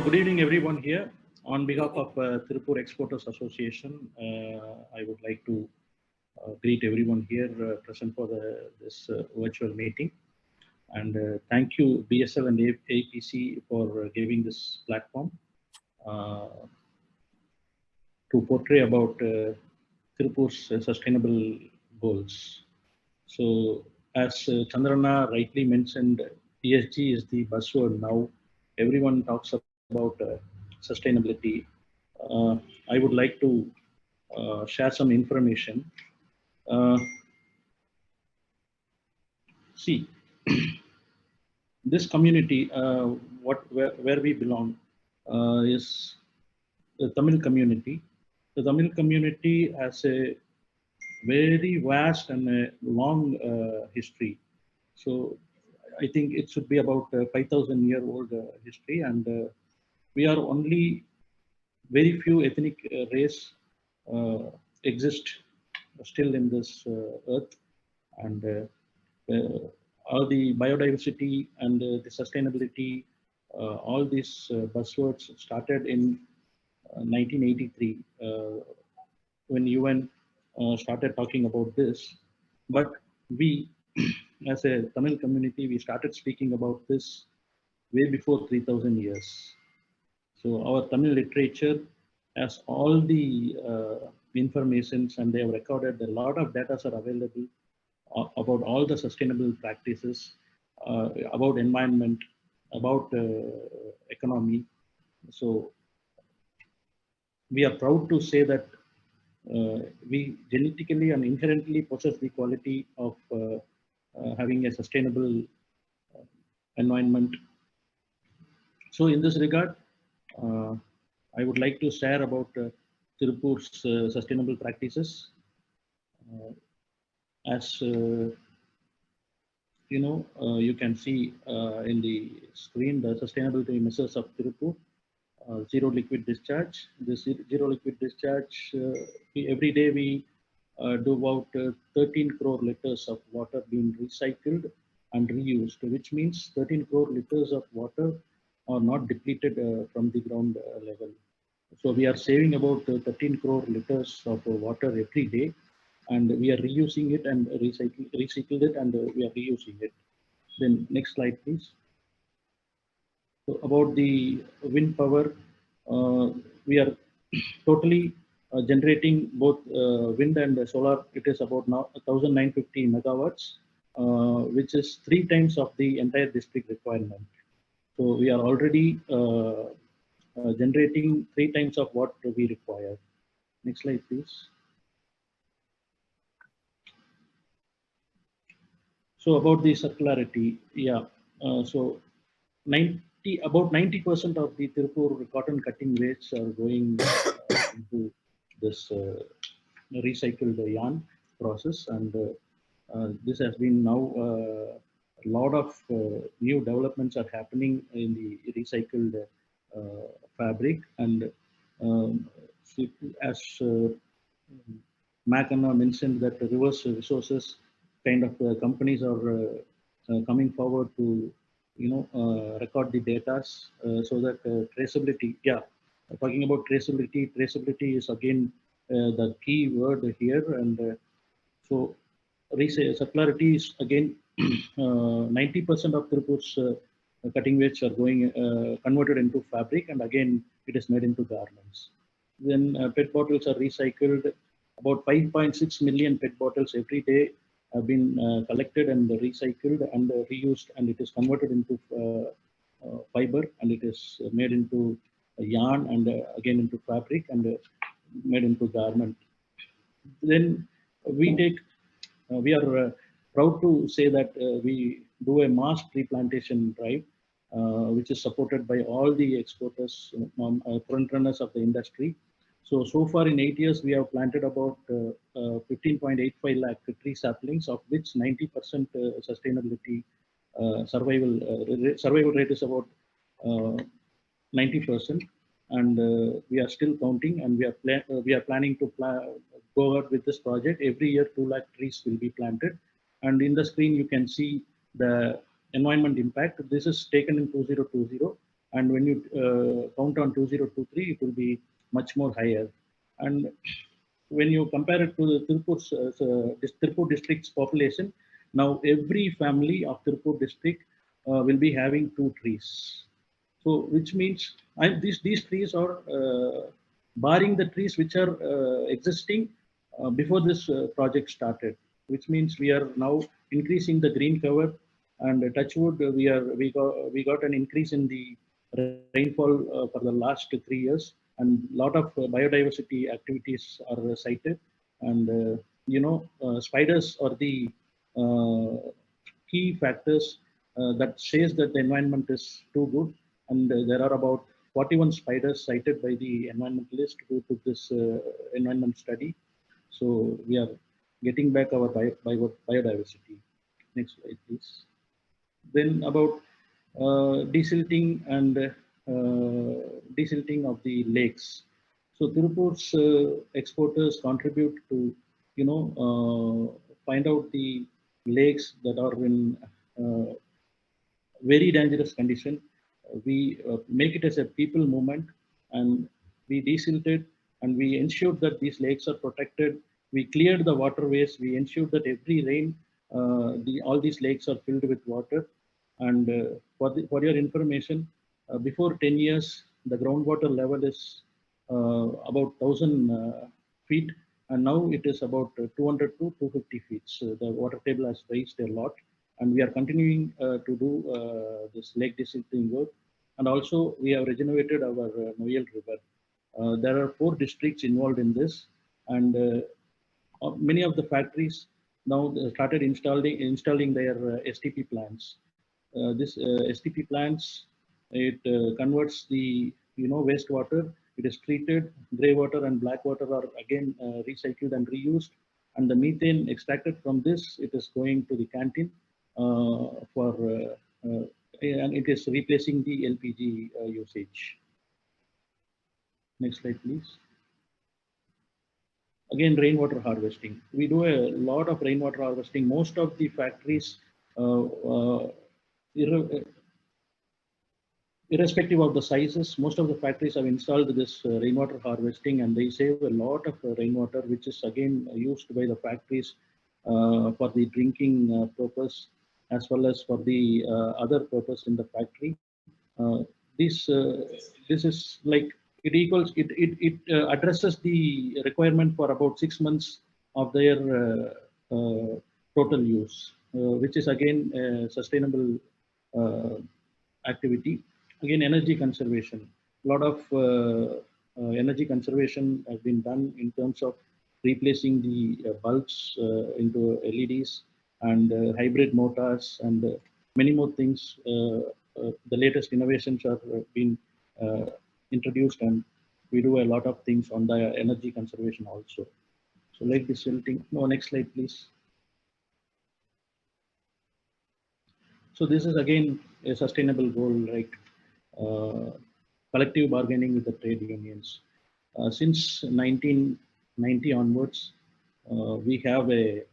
Good evening, everyone here. On behalf of Tirupur Exporters Association, I would like to greet everyone here present for this virtual meeting. And thank you, BSL and AEPC, for giving this platform uh, to portray about Tirupur's sustainable goals. So, as Chandrana rightly mentioned, ESG is the buzzword now. Everyone talks about sustainability. Uh, I would like to share some information. Uh, See, this community, where we belong, is the Tamil community. The Tamil community has a very vast and a long history. So I think it should be about 5,000-year-old history, and we are only very few ethnic race exist still in this earth, and all the biodiversity and the sustainability, all these buzzwords started in 1983 when UN started talking about this. But we, as a Tamil community, we started speaking about this way before 3,000 years. So our Tamil literature has all the informations, and they have recorded a lot of data are available about all the sustainable practices, about environment, about economy. So we are proud to say that we genetically and inherently possess the quality of having a sustainable environment. So in this regard, I would like to share about Tirupur's sustainable practices. As you can see in the screen the sustainability measures of Tirupur. Zero liquid discharge. This zero liquid discharge, every day we do about 13 crore liters of water being recycled and reused, which means 13 crore liters of water are not depleted from the ground level. So we are saving about 13 crore liters of water every day, and we are reusing it and recycled it, and we are reusing it. Then next slide, please. So about the wind power, we are totally generating both wind and solar. It is about now 1,950 megawatts, which is 3 times of the entire district requirement. So we are already generating 3 times of what we require. Next slide, please. So about the circularity, yeah. So about 90% of the Tirupur cotton cutting waste are going into this recycled yarn process, and this has been now a lot of new developments are happening in the recycled fabric, and as Makanna mentioned that the reverse resources kind of companies are coming forward to record the data so that traceability. Yeah, talking about traceability, traceability is again the key word here, and so circularity is again 90% of Tirupur's cutting weights are going converted into fabric, and again it is made into garments. Then PET bottles are recycled. About 5.6 million PET bottles every day have been collected and recycled and reused, and it is converted into fiber, and it is made into yarn, and again into fabric, and made into garment. Then we are proud to say that we do a mass tree plantation drive, which is supported by all the exporters, front runners of the industry. So far in 8 years, we have planted about 15.85 lakh tree saplings, of which 90% sustainability survival rate is about 90%, and we are still counting, and we are planning to go ahead with this project. Every year, 2 lakh trees will be planted, and in the screen you can see the environment impact. This is taken in 2020, And when you count on 2023, it will be much more higher. And when you compare it to the Tirupur district's population, now every family of Tirupur district will be having 2 trees. So which means these trees are barring the trees which are existing before this project started, which means we are now increasing the green cover. And touchwood, we got an increase in the rainfall for the last 3 years, and a lot of biodiversity activities are cited. And spiders are the uh, key factors that says that the environment is too good. And there are about 41 spiders cited by the environmentalist who took this environment study. So we are getting back our biodiversity. Next slide, please. Then about desilting and desilting of the lakes. So Tirupur's exporters contribute to, find out the lakes that are in very dangerous condition. We make it as a people movement, and we desilted, and we ensured that these lakes are protected. We cleared the waterways. We ensured that every rain, all these lakes are filled with water. And for your information, before 10 years, the groundwater level is about 1,000 feet, and now it is about 200 to 250 feet. So the water table has raised a lot, and we are continuing to do this lake desilting work. And also, we have regenerated our Noyal River. There are 4 districts involved in this, and many of the factories now started installing their STP plants. This STP plants, it converts the wastewater. It is treated. Grey water and black water are again recycled and reused, and the methane extracted from this, it is going to the canteen for and it is replacing the LPG usage. Next slide, please. Again, rainwater harvesting. We do a lot of rainwater harvesting. Most of the factories, irrespective of the sizes, most of the factories have installed this rainwater harvesting, and they save a lot of rainwater, which is again used by the factories for the drinking purpose, as well as for the other purpose in the factory. Uh, this is like it addresses the requirement for about 6 months of their total use, which is again a sustainable activity. Again, energy conservation. A lot of energy conservation has been done in terms of replacing the bulbs into LEDs, and hybrid motors, and many more things. The latest innovations are being introduced, and we do a lot of things on the energy conservation also. So like this thing. No, next slide, please. So this is again a sustainable goal, like collective bargaining with the trade unions. Since 1990 onwards, we have a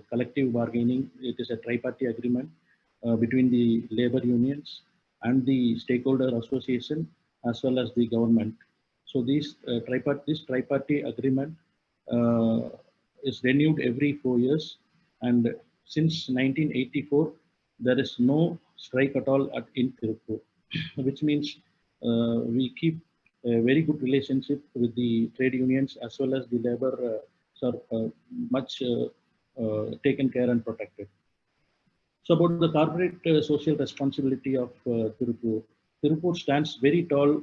collective bargaining. It is a tri-party agreement between the labor unions and the stakeholder association, as well as the government. So this tri-party agreement uh, is renewed every 4 years, and since 1984, there is no strike at all in Tirupur, which means we keep a very good relationship with the trade unions, as well as the labor are much taken care and protected. So about the corporate social responsibility of Tirupur. Tirupur stands very tall.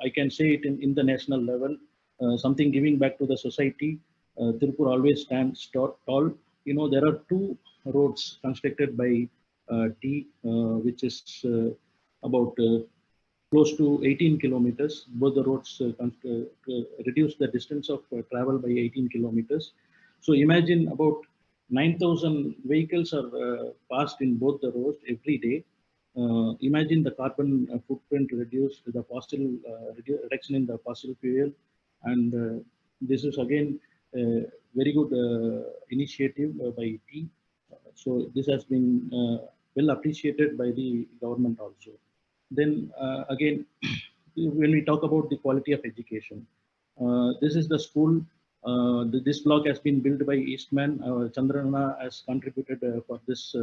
I can say it in the national level, something giving back to the society. Tirupur always stands tall. There are 2 roads constructed by which is about close to 18 kilometers. Both the roads reduce the distance of travel by 18 kilometers. So imagine about 9,000 vehicles are passed in both the roads every day. Imagine the carbon footprint reduced, the fossil reduction in the fossil fuel, and this is again a very good initiative by T. So this has been well appreciated by the government also. Then again, when we talk about the quality of education, this is the school. This block has been built by Eastman. Chandrana has contributed for this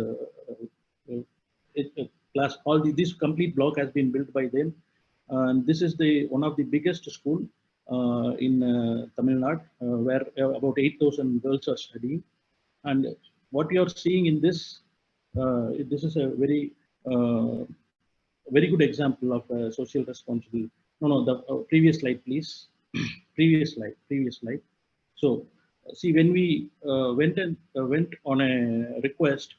class. This complete block has been built by them. And this is the one of the biggest school in Tamil Nadu, where about 8,000 girls are studying. And what you are seeing in this is a very good example of social responsibility. No, no, the previous slide, please. Previous slide. So, see, when we went on a request,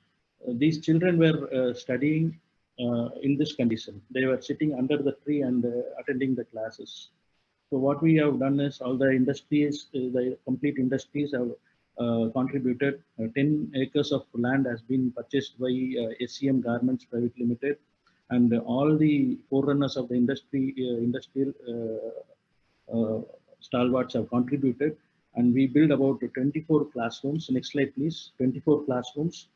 these children were studying in this condition. They were sitting under the tree and attending the classes. So what we have done is all the industries, the complete industries have contributed. 10 acres of land has been purchased by SCM Garments Private Limited, and all the forerunners of the industrial stalwarts have contributed. And we build about 24 classrooms. Next slide, please. 24 classrooms.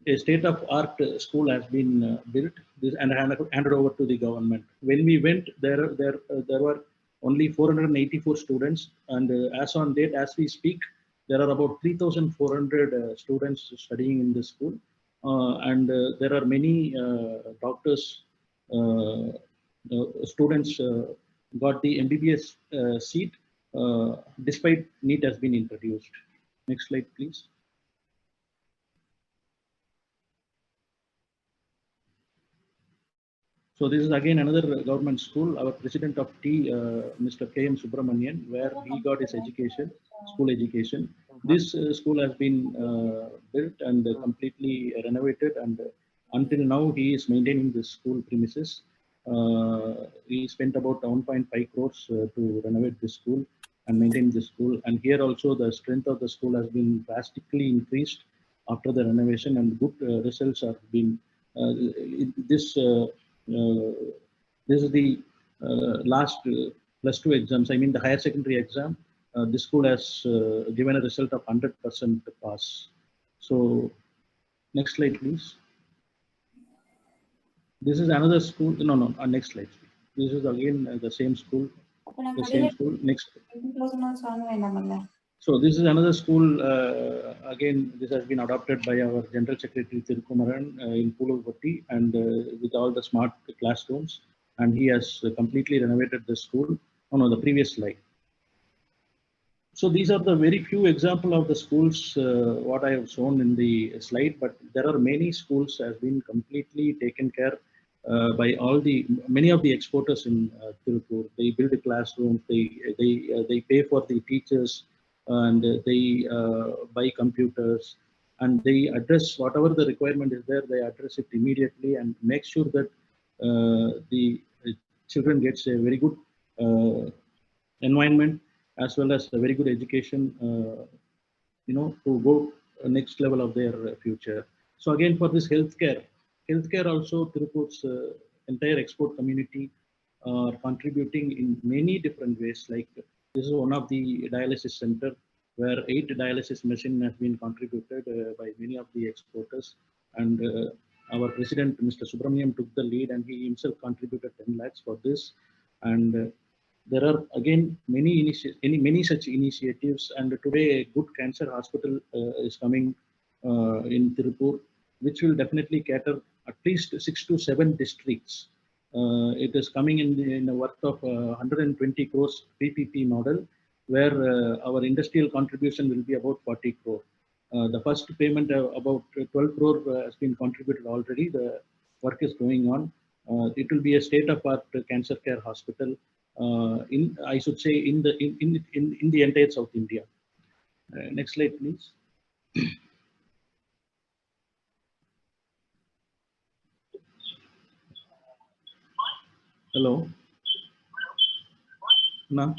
A state-of-art school has been built and handed over to the government. When we went there were only 484 students, and as on date, as we speak, there are about 3,400 students studying in this school, and there are many doctors, students got the MBBS seat despite NEET has been introduced. Next slide, please. So this is again another government school. Our president of T, Mr. K.M. Subramanian, where he got his education, school education. This school has been built and completely renovated, and until now he is maintaining the school premises. He spent about 1.5 crores to renovate this school and maintain the school. And here also the strength of the school has been drastically increased after the renovation, and good results have been. This this is the last +2 exams. I mean the higher secondary exam. This school has given a result of 100% pass. So next slide, please. This is another school. No, no. Next slide. This is again the same school. The same school. Next. So this is another school. Again, this has been adopted by our General Secretary Tirukumaran in Puluvatti, and with all the smart classrooms. And he has completely renovated the school. Oh no, the previous slide. So these are the very few example of the schools what I have shown in the slide, but there are many schools has been completely taken care by many of the exporters in Tirupur. They build classrooms, they pay for the teachers, and they buy computers, and they address whatever the requirement is there. They address it immediately and make sure that the children gets a very good environment as well as a very good education, to go next level of their future. So again, for this healthcare also, Tirupur's entire export community are contributing in many different ways. Like this is one of the dialysis center where 8 dialysis machine has been contributed by many of the exporters, and our president, Mr. Subramaniam, took the lead, and he himself contributed 10 lakhs for this. And there are again many such initiatives, and today a good cancer hospital is coming in Tirupur, which will definitely cater at least 6 to 7 districts. It is coming in the worth of 120 crores PPP model, where our industrial contribution will be about 40 crore. The first payment about 12 crore has been contributed already. The work is going on. It will be a state-of-art cancer care hospital I should say in the entire South India. Next slide, please. Hello. No.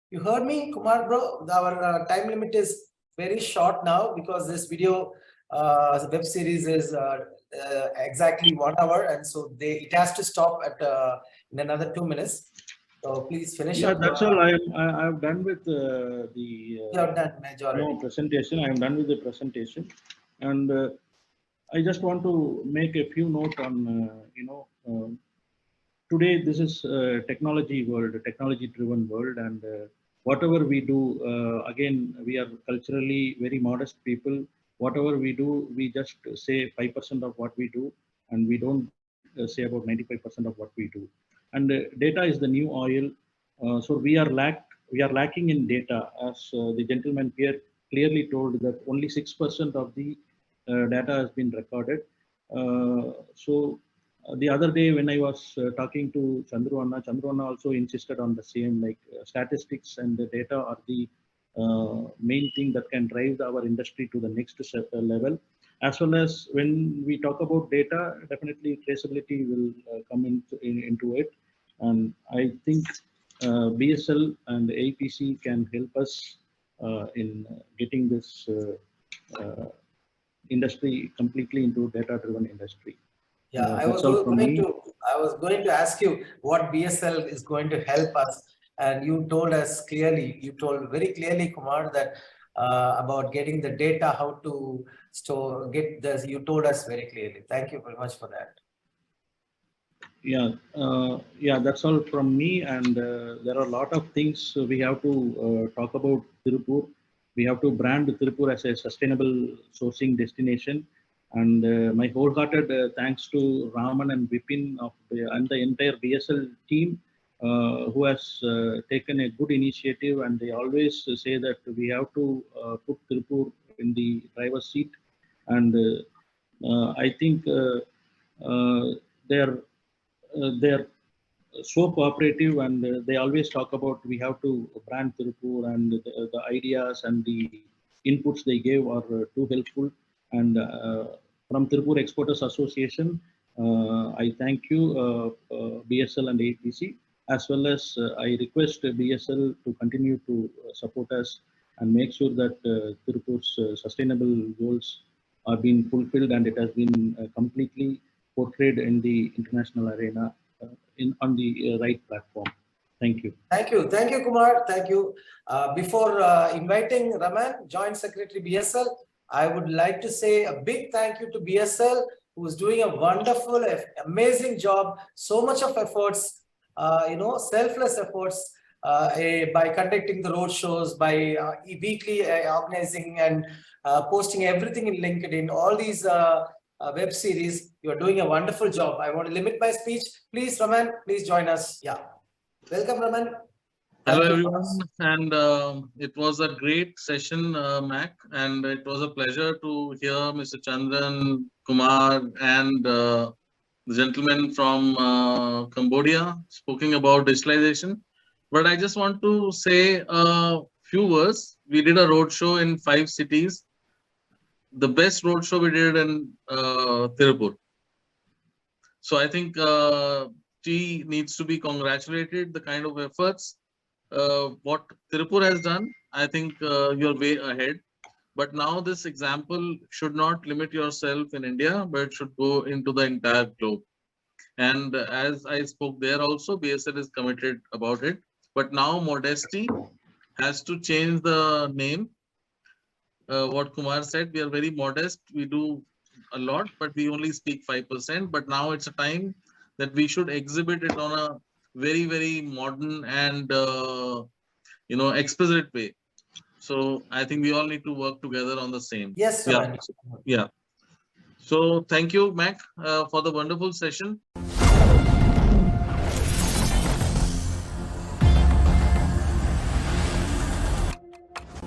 You heard me, Kumar bro? Our time limit is very short now because this video the web series is exactly 1 hour, and so it has to stop at in another 2 minutes. So please finish up. That's all. I've done with You have done majority. presentation. I am done with the presentation, and I just want to make a few notes on today this is a technology world, a technology driven world, and whatever we do, again, we are culturally very modest people. Whatever we do, we just say 5% of what we do, and we don't say about 95% of what we do. And data is the new oil. So we are lacking in data, as the gentleman here clearly told that only 6% of the data has been recorded. So the other day when I was talking to Chandru Anna also insisted on the same, like statistics and the data are the main thing that can drive our industry to the next level. As well as when we talk about data, definitely traceability will come into it. And I think BSL and AEPC can help us in getting this industry completely into data-driven industry. Yeah, I was going to ask you what BSL is going to help us, and you told us clearly. You told very clearly, Kumar, that about getting the data, how to get this. You told us very clearly. Thank you very much for that. Yeah, that's all from me. And there are a lot of things we have to talk about Tirupur. We have to brand Tirupur as a sustainable sourcing destination. And my wholehearted thanks to Raman and Vipin and the entire BSL team who has taken a good initiative. And they always say that we have to put Tirupur in the driver's seat. And I think they're so cooperative, and they always talk about we have to brand Tirupur, and the ideas and the inputs they gave are too helpful. And from Tirupur Exporters Association, I thank you, BSL and APC, as well as I request BSL to continue to support us and make sure that Tirupur's sustainable goals are being fulfilled, and it has been completely portrayed in the international arena on the right platform. Thank you. Thank you, Kumar. Thank you. Before inviting Raman, Joint Secretary BSL, I would like to say a big thank you to BSL, who is doing a wonderful, amazing job. So much of efforts, selfless efforts by conducting the road shows, by weekly organizing and posting everything in LinkedIn, all these web series. You are doing a wonderful job. I want to limit my speech. Please, Raman, please join us. Yeah. Welcome, Raman. Hello, everyone. And it was a great session, Mac. And it was a pleasure to hear Mr. Chandran, Kumar, and the gentleman from Cambodia speaking about digitalization. But I just want to say a few words. We did a roadshow in 5 cities. The best roadshow we did in Tirupur. So I think T needs to be congratulated, the kind of efforts. What Tirupur has done, I think you're way ahead. But now this example should not limit yourself in India, but it should go into the entire globe. And as I spoke there also, BSL is committed about it. But now Modesty has to change the name. What Kumar said, we are very modest. We do a lot, but we only speak 5%. But now it's a time that we should exhibit it on a very, very modern and explicit way. So I think we all need to work together on the same. Yes, sir. Yeah. So thank you, Mac, for the wonderful session.